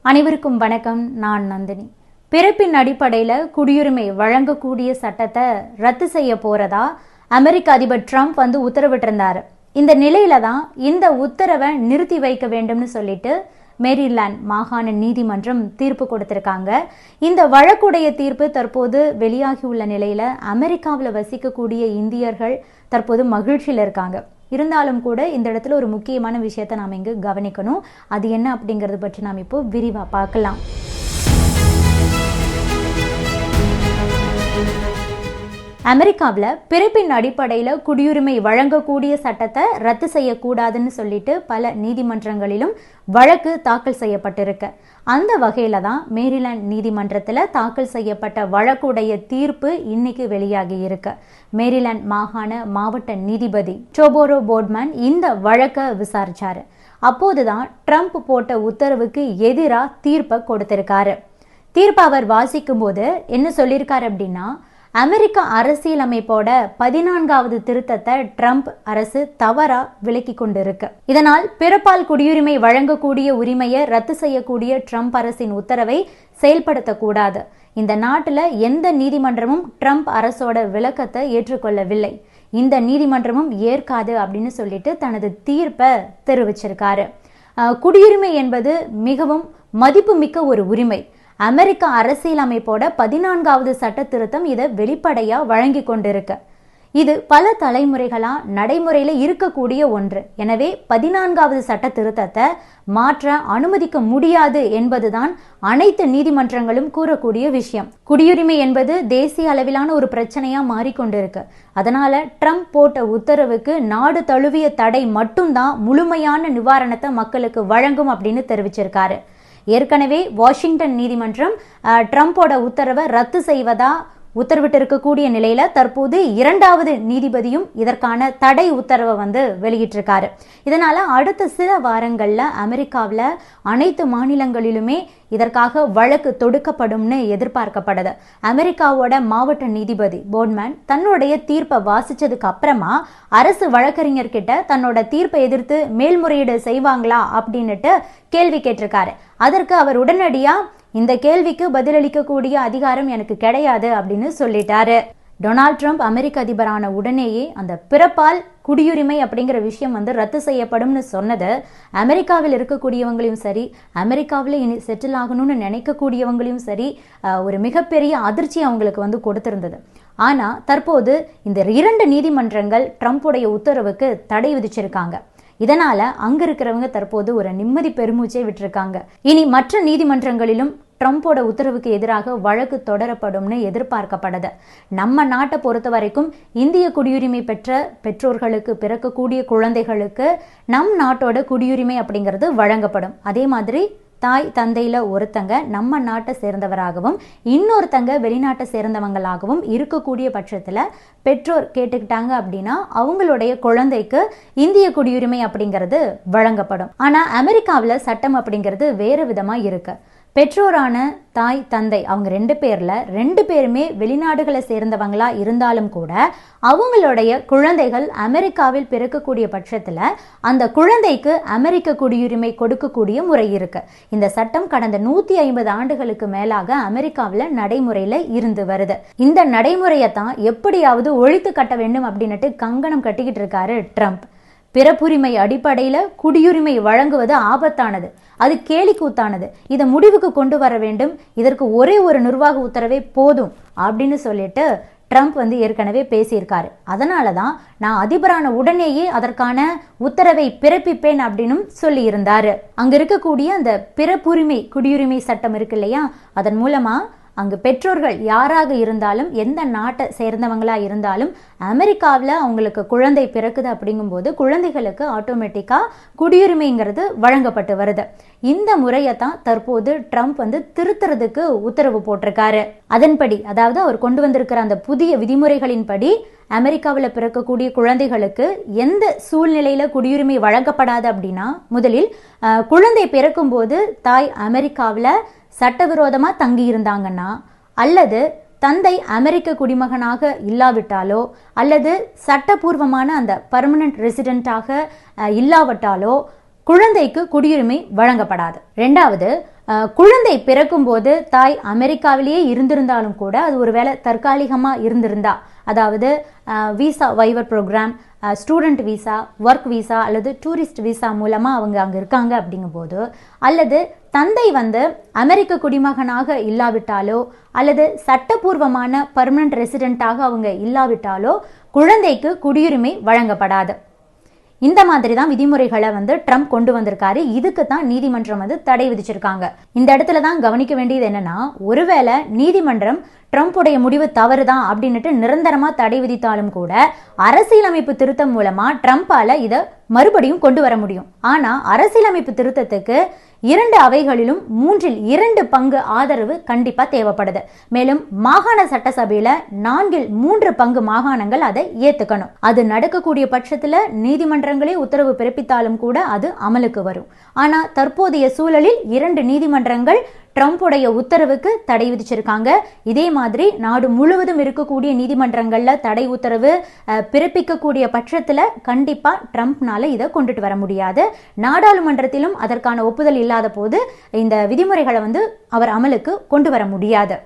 அனைவருக்கும் வணக்கம். நான் நந்தினி. பிறப்பின் அடிப்படையில் குடியுரிமை வழங்கக்கூடிய சட்டத்தை ரத்து செய்ய போறதா அமெரிக்க அதிபர் ட்ரம்ப் உத்தரவிட்டிருந்தாரு. இந்த நிலையில தான் இந்த உத்தரவை நிறுத்தி வைக்க வேண்டும்னு சொல்லிட்டு மேரிலாந்து மாகாண நீதிமன்றம் தீர்ப்பு கொடுத்திருக்காங்க. இந்த வழக்குடைய தீர்ப்பு தற்போது வெளியாகியுள்ள நிலையில அமெரிக்காவில் வசிக்கக்கூடிய இந்தியர்கள் தற்போது மகிழ்ச்சியில் இருக்காங்க. இருந்தாலும் கூட இந்த இடத்துல ஒரு முக்கியமான விஷயத்தை நாம் இங்கு கவனிக்கணும். அது என்ன அப்படிங்கறது பற்றி நாம் இப்போ விரிவா பார்க்கலாம். அமெரிக்காவில் பிறப்பின் அடிப்படையில் குடியுரிமை வழங்கக்கூடிய சட்டத்தை ரத்து செய்யக்கூடாதுன்னு சொல்லிட்டு பல நீதிமன்றங்களிலும் வழக்கு தாக்கல் செய்யப்பட்டிருக்கு. அந்த வகையில தான் மேரிலாந்து நீதிமன்றத்தில் தாக்கல் செய்யப்பட்ட வழக்குடைய தீர்ப்பு இன்னைக்கு வெளியாகி இருக்கு. மேரிலாந்து மாகாண மாவட்ட நீதிபதி டோபோரோ போர்ட்மேன் இந்த வழக்கை விசாரிச்சாரு. அப்போதுதான் ட்ரம்ப் போட்ட உத்தரவுக்கு எதிராக தீர்ப்பை கொடுத்திருக்காரு. தீர்ப்பை அவர் வாசிக்கும் போது என்ன சொல்லியிருக்காரு அப்படின்னா, அமெரிக்க அரசியலமைப்போட 14வது திருத்தத்தை ட்ரம்ப் அரசு தவறா விலக்கி கொண்டிருக்கு. இதனால் பிறப்பால் குடியுரிமை வழங்கக்கூடிய உரிமையை ரத்து செய்யக்கூடிய ட்ரம்ப் அரசின் உத்தரவை செயல்படுத்தக்கூடாது. இந்த நாட்டில் எந்த நீதிமன்றமும் ட்ரம்ப் அரசோட விளக்கத்தை ஏற்றுக்கொள்ளவில்லை, இந்த நீதிமன்றமும் ஏற்காது அப்படின்னு சொல்லிட்டு தனது தீர்ப்பை தெரிவிச்சிருக்காரு. குடியுரிமை என்பது மிகவும் மதிப்புமிக்க ஒரு உரிமை. அமெரிக்க அரசியலமைப்போட 14வது சட்ட திருத்தம் இதை வெளிப்படையா வழங்கி கொண்டிருக்கு. இது பல தலைமுறைகளா நடைமுறையில இருக்கக்கூடிய ஒன்று. எனவே 14வது சட்ட திருத்தத்தை மாற்ற அனுமதிக்க முடியாது என்பதுதான் அனைத்து நீதிமன்றங்களும் கூறக்கூடிய விஷயம். குடியுரிமை என்பது தேசிய அளவிலான ஒரு பிரச்சனையா மாறிக்கொண்டிருக்கு. அதனால ட்ரம்ப் போட்ட உத்தரவுக்கு நாடு தழுவிய தடை மட்டும்தான் முழுமையான நிவாரணத்தை மக்களுக்கு வழங்கும் அப்படின்னு தெரிவிச்சிருக்காரு. ஏற்கனவே வாஷிங்டன் நீதிமன்றம் ட்ரம்போட உத்தரவை ரத்து செய்வதா உத்தரவிட்டு இருக்கக்கூடிய நிலையில தற்போது 2வது நீதிபதியும் இதற்கான தடை உத்தரவை வெளியிட்டிருக்காரு. இதனால அடுத்த சில வாரங்கள்ல அமெரிக்காவில் அனைத்து மாநிலங்களிலுமே இதற்காக வழக்கு தொடுக்கப்படும்னு எதிர்பார்க்கப்படுது. அமெரிக்காவோட மாவட்ட நீதிபதி போர்ட்மேன் தன்னுடைய தீர்ப்பை வாசிச்சதுக்கு அப்புறமா அரசு வழக்கறிஞர்கிட்ட தன்னோட தீர்ப்பை எதிர்த்து மேல்முறையீடு செய்வாங்களா அப்படின்னுட்டு கேள்வி கேட்டிருக்காரு. அதற்கு அவர் உடனடியா இந்த கேள்விக்கு பதிலளிக்கக்கூடிய அதிகாரம் எனக்கு கிடையாது அப்படின்னு சொல்லிட்டாரு. டொனால்ட் ட்ரம்ப் அமெரிக்க அதிபரான உடனேயே அந்த பிறப்பால் குடியுரிமை அப்படிங்கிற விஷயம் ரத்து செய்யப்படும்னு சொன்னது அமெரிக்காவில் இருக்கக்கூடியவங்களையும் சரி, அமெரிக்காவில் இனி செட்டில் ஆகணும்னு நினைக்கக்கூடியவங்களையும் சரி ஒரு மிகப்பெரிய அதிர்ச்சி அவங்களுக்கு கொடுத்திருந்தது. ஆனா தற்போது இந்த 2 நீதிமன்றங்கள் ட்ரம்ப்புடைய உத்தரவுக்கு தடை விதிச்சிருக்காங்க. இதனால அங்க இருக்கிறவங்க தற்போது ஒரு நிம்மதி பெருமூச்சை விட்டுருக்காங்க. இனி மற்ற நீதிமன்றங்களிலும் ட்ரம்போட உத்தரவுக்கு எதிராக வழக்கு தொடரப்படும்னு எதிர்பார்க்கப்படுது. நம்ம நாட்டை பொறுத்த வரைக்கும் இந்திய குடியுரிமை பெற்ற பெற்றோர்களுக்கு பிறக்கக்கூடிய குழந்தைகளுக்கு நம் நாட்டோட குடியுரிமை அப்படிங்கிறது வழங்கப்படும். அதே மாதிரி தாய் தந்தையில ஒருத்தங்க நம்ம நாட்டை சேர்ந்தவராகவும் இன்னொருத்தங்க வெளிநாட்டை சேர்ந்தவங்களாகவும் இருக்கக்கூடிய பட்சத்துல பெற்றோர் கேட்டுக்கிட்டாங்க அப்படின்னா அவங்களுடைய குழந்தைக்கு இந்திய குடியுரிமை அப்படிங்கிறது வழங்கப்படும். ஆனா அமெரிக்காவில் சட்டம் அப்படிங்கிறது வேற விதமா இருக்கு. பெற்றோரான தாய் தந்தை அவங்க 2 பேருமே வெளிநாடுகளை சேர்ந்தவங்களா இருந்தாலும் கூட அவங்களுடைய குழந்தைகள் அமெரிக்காவில் பிறக்கக்கூடிய பட்சத்துல அந்த குழந்தைக்கு அமெரிக்க குடியுரிமை கொடுக்கக்கூடிய முறை இருக்கு. இந்த சட்டம் கடந்த 150 ஆண்டுகளுக்கு மேலாக அமெரிக்காவில் நடைமுறையில இருந்து வருது. இந்த நடைமுறையை தான் எப்படியாவது ஒழித்து கட்ட வேண்டும் அப்படின்னுட்டு கங்கணம் கட்டிக்கிட்டு இருக்காரு ட்ரம்ப். பிறப்புரிமை அடிப்படையில குடியுரிமை வழங்குவது ஆபத்தானது, அது கேலி கூத்தானது, இதை முடிவுக்கு கொண்டு வர வேண்டும், இதற்கு ஒரே ஒரு நிர்வாக உத்தரவே போதும் அப்படின்னு சொல்லிட்டு ட்ரம்ப் ஏற்கனவே பேசியிருக்காரு. அதனாலதான் நான் அதிபரான உடனேயே அதற்கான உத்தரவை பிறப்பிப்பேன் அப்படின்னு சொல்லி இருந்தாரு. அங்க இருக்கக்கூடிய அந்த பிறப்புரிமை குடியுரிமை சட்டம் இருக்கு இல்லையா, அதன் மூலமா அங்கு பெற்றோர்கள் யாராக இருந்தாலும் எந்த நாட்டை சேர்ந்தவங்களா இருந்தாலும் அமெரிக்காவில் அவங்களுக்கு குழந்தை பிறக்குது அப்படிங்கும்போது குழந்தைகளுக்கு ஆட்டோமேட்டிக்கா குடியுரிமைங்கிறது வழங்கப்பட்டு வருது. இந்த முறையை தான் தற்போது ட்ரம்ப் திருத்துறதுக்கு உத்தரவு போட்டிருக்காரு. அதன்படி, அதாவது அவர் கொண்டு வந்திருக்கிற அந்த புதிய விதிமுறைகளின்படி அமெரிக்காவில் பிறக்கக்கூடிய குழந்தைகளுக்கு எந்த சூழ்நிலையில குடியுரிமை வழங்கப்படாது அப்படின்னா, முதலில் குழந்தை பிறக்கும் போது தாய் அமெரிக்காவில் சட்டவிரோதமா தங்கி இருந்தாங்கன்னா, அல்லது தந்தை அமெரிக்க குடிமகனாக இல்லாவிட்டாலோ, அல்லது சட்டபூர்வமான அந்த பர்மனன்ட் ரெசிடென்ட்டாக இல்லாவிட்டாலோ குழந்தைக்கு குடியுரிமை வழங்கப்படாது. 2வது, குழந்தை பிறக்கும் போது தாய் அமெரிக்காவிலேயே இருந்திருந்தாலும் கூட அது ஒருவேளை தற்காலிகமாக இருந்திருந்தா, அதாவது visa waiver program, student visa, work visa அல்லது டூரிஸ்ட் விசா மூலமாக அவங்க அங்கே இருக்காங்க அப்படிங்கும்போது, அல்லது தந்தை அமெரிக்க குடிமகனாக இல்லாவிட்டாலோ அல்லது சட்டப்பூர்வமான பர்மனன்ட் ரெசிடென்ட்டாக அவங்க இல்லாவிட்டாலோ குழந்தைக்கு குடியுரிமை வழங்கப்படாது. இந்த மாதிரி தான் விதிமுறைகளை ட்ரம்ப் கொண்டு வந்திருக்காரு. இதுக்கு தான் நீதிமன்றம் தடை விதிச்சிருக்காங்க. இந்த இடத்துல தான் கவனிக்க வேண்டியது என்னன்னா, ஒருவேளை நீதிமன்றம் ட்ரம்ப்புடைய முடிவு தவறுதான் அப்படின்னுட்டு நிரந்தரமா தடை விதித்தாலும் கூட அரசியலமைப்பு திருத்தம் மூலமா ட்ரம்பால இதை மறுபடியும் கொண்டு வர முடியும். ஆனா அரசியலமைப்பு திருத்தத்துக்கு 2 அவைகளிலும் 3/2 பங்கு ஆதரவு கண்டிப்பா தேவைப்படுது. மேலும் மாகாண சட்டசபையில 4/3 மாகாணங்கள் அதை ஏத்துக்கணும். அது நடக்கக்கூடிய பட்சத்துல நீதிமன்றங்களே உத்தரவு பிறப்பித்தாலும் கூட அது அமலுக்கு வரும். ஆனா தற்போதைய சூழலில் 2 நீதிமன்றங்கள் ட்ரம்ப்புடைய உத்தரவுக்கு தடை விதிச்சிருக்காங்க. இதே மாதிரி நாடு முழுவதும் இருக்கக்கூடிய நீதிமன்றங்கள்ல தடை உத்தரவு பிறப்பிக்கக்கூடிய பட்சத்துல கண்டிப்பா ட்ரம்ப்னால இதை கொண்டுட்டு வர முடியாது. நாடாளுமன்றத்திலும் அதற்கான ஒப்புதல் இல்லாத போது இந்த விதிமுறைகளை அவர் அமலுக்கு கொண்டு வர முடியாது.